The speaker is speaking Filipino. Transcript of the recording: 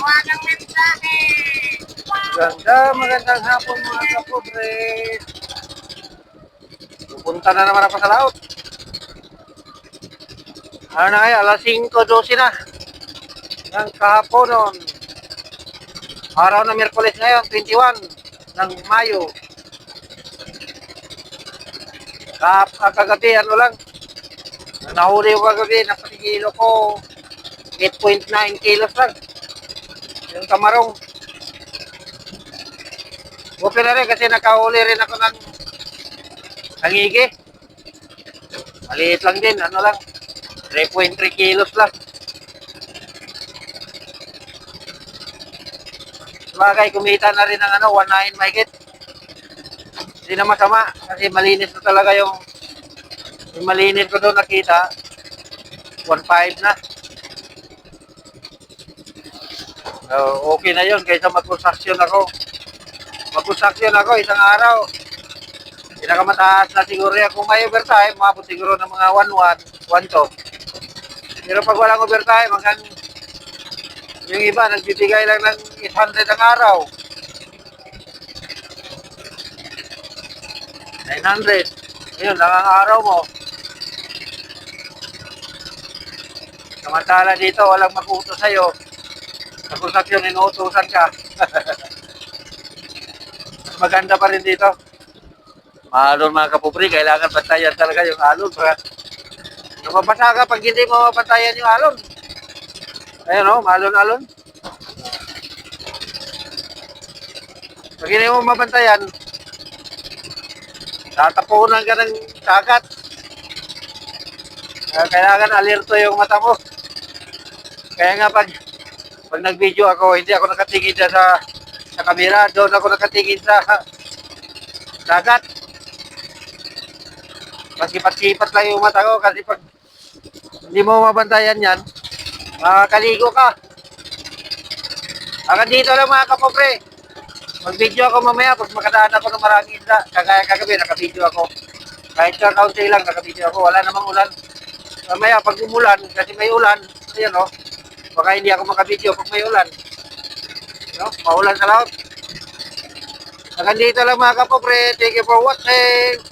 Walang mensahe. Magandang hapon mga kapobre. Pupunta na naman ako sa laot. Ano na kaya, alas 5:12 na. Ng kahapon noon. Araw na Miyerkules ngayon, 21 ng Mayo. Kagabi, ano lang. Nahuli ko kagabi, napatigilo ko. 8.9 kilos lang. Yung kamarong. Buti na rin kasi nakahuli rin ako ng higi. Maliit lang din, ano lang. 3.3 kilos lang. Bagay, kumita na rin ng 1.9 mahigit. Hindi na masama kasi malinis na talaga yung malinis ko doon nakita. 1.5 na. Okay na yun kaysa mag-construction ako. Mag-construction ako isang araw. Pinakamataas na siguro yan. Kung may overtime, mabot siguro ng mga 1.1, 1.2. Pero pag walang overtime, hanggang yung iba, nagbibigay lang ng 800 ang araw. 900. Ayun, lang ang araw mo. Samantala dito, walang mag-utos sa'yo. Sa construction, inuutosan ka. Mas maganda pa rin dito. Maalon mga kapupri, kailangan bantayan talaga yung alon. Mabasa ka pag hindi mo mabantayan yung alon. Ayun o, maalon-alon. Pag hindi mo mabantayan, tatapunan ka ng kagat. Kailangan alerto yung mata mo. Kaya nga pag nag-video ako, hindi ako nakatingin sa camera. Doon ako nakatingin sa dagat. Pasipat-sipat lang yung mata ko kasi pag hindi mo mabantayan yan, makakaligo ka. Hanggang dito lang mga kapobre. Mag-video ako mamaya pag makadaan ako ng maraming isda. Kagaya kagabi, naka-video ako. Kahit sa kaunti lang, naka-video ako. Wala namang ulan. Mamaya pag umulan, kasi may ulan, ayan o. Baka hindi ako maka-video pag may ulan. No? Maulan sa laot. Hanggang dito lang mga kapobre. Thank you for watching.